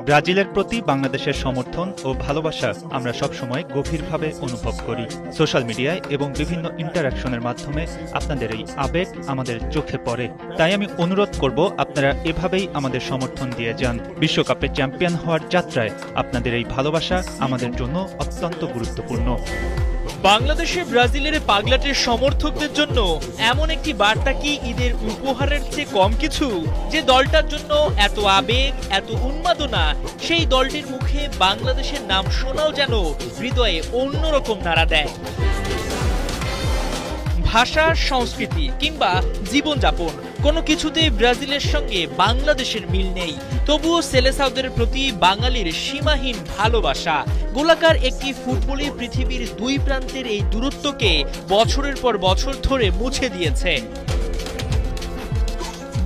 ব্রাজিলের প্রতি বাংলাদেশের সমর্থন ও ভালোবাসা আমরা সবসময় গভীরভাবে অনুভব করি। সোশ্যাল মিডিয়ায় এবং বিভিন্ন ইন্টারঅ্যাকশনের মাধ্যমে আপনাদের এই আবেগ আমাদের চোখে পড়ে। তাই আমি অনুরোধ করব আপনারা এভাবেই আমাদের সমর্থন দিয়ে যান। বিশ্বকাপে চ্যাম্পিয়ন হওয়ার যাত্রায় আপনাদের এই ভালোবাসা আমাদের জন্য অত্যন্ত গুরুত্বপূর্ণ। বাংলাদেশে ব্রাজিলের পাগলাটের সমর্থকদের জন্য এমন একটি বার্তা কি ঈদের উপহারের চেয়ে কম কিছু? যে দলটার জন্য এত আবেগ, এত উন্মাদনা, সেই দলটির মুখে বাংলাদেশের নাম শোনাও যেন হৃদয়ে অন্যরকম নাড়া দেয়। ভাষা, সংস্কৃতি কিংবা জীবনযাপন কোনো কিছুতেই ব্রাজিলের সঙ্গে বাংলাদেশের মিল নেই, তবুও সেলেসাওদের প্রতি বাঙালির সীমাহীন ভালোবাসা। গোলাকার একটি ফুটবলই পৃথিবীর দুই প্রান্তের এই দূরত্বকে বছরের পর বছর ধরে মুছে দিয়েছে।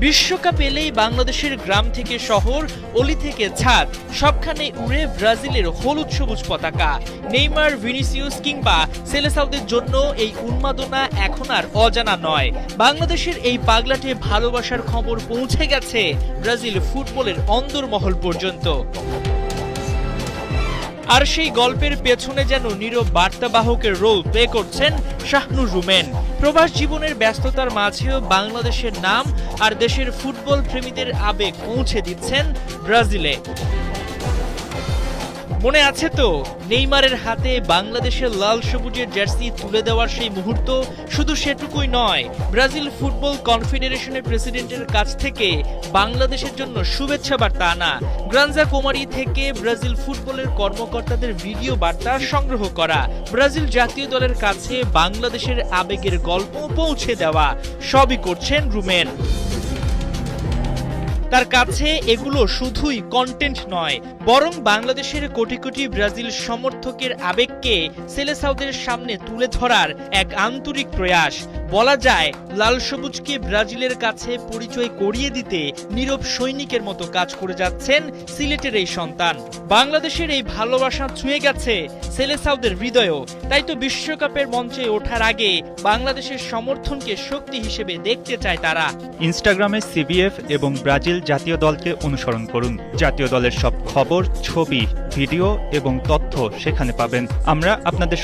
বিশ্বকাপ এলেই বাংলাদেশের গ্রাম থেকে শহর, অলি থেকে ছাদ, সবখানে উড়ে ব্রাজিলের হলুদ সবুজ পতাকা। নেইমার, ভিনিসিয়াস কিংবা সেলেসাওদের জন্য এই উন্মাদনা এখন আর অজানা নয়। বাংলাদেশের এই পাগলাটে ভালোবাসার খবর পৌঁছে গেছে ব্রাজিল ফুটবলের অন্দরমহল পর্যন্ত। আর সেই গল্পের পেছনে যেন নীরব বার্তাবাহকের রোল প্লে করছেন শাহনুর রুমেন। প্রবাস জীবনের ব্যস্ততার মাঝেও বাংলাদেশের নাম আর দেশের ফুটবল প্রেমীদের আবেগ পৌঁছে দিচ্ছেন ব্রাজিলে। মনে আছে তো নেইমারের হাতে বাংলাদেশের লাল সবুজের জার্সি তুলে দেওয়ার সেই মুহূর্ত? শুধু সেটুকুই নয়, ব্রাজিল ফুটবল কনফেডারেশনের প্রেসিডেন্টের কাছ থেকে বাংলাদেশের জন্য শুভেচ্ছা বার্তা আনা, গ্রানজা কোমারি থেকে ব্রাজিল ফুটবলের কর্মকর্তাদের ভিডিও বার্তা সংগ্রহ করা, ব্রাজিল জাতীয় দলের কাছে বাংলাদেশের আবেগের গল্প পৌঁছে দেওয়া, সবই করছেন রুমেন। তার কাছে এগুলো শুধুই কন্টেন্ট নয়, বরং বাংলাদেশের কোটি কোটি ব্রাজিল সমর্থকের আবেগকে সেলেসাওদের সামনে তুলে ধরার এক আন্তরিক প্রয়াস। বলা যায় লাল সবুজকে ব্রাজিলের কাছে পরিচয় করিয়ে দিতে নীরব সৈনিকের মতো কাজ করে যাচ্ছেন সিলেটের এই সন্তান। বাংলাদেশের এই ভালোবাসা ছুঁয়ে গেছে সেলেসাওদের হৃদয়ও। তাই তো বিশ্বকাপের মঞ্চে ওঠার আগে বাংলাদেশের সমর্থনকে শক্তি হিসেবে দেখতে চায় তারা। ইনস্টাগ্রামে সিবিএফ এবং ব্রাজিল জাতীয় দলকে অনুসরণ করুন। জাতীয় দলের সব খবর, ছবি, ভিডিও এবং তথ্য সেখানে পাবেন। আমরা আপনাদের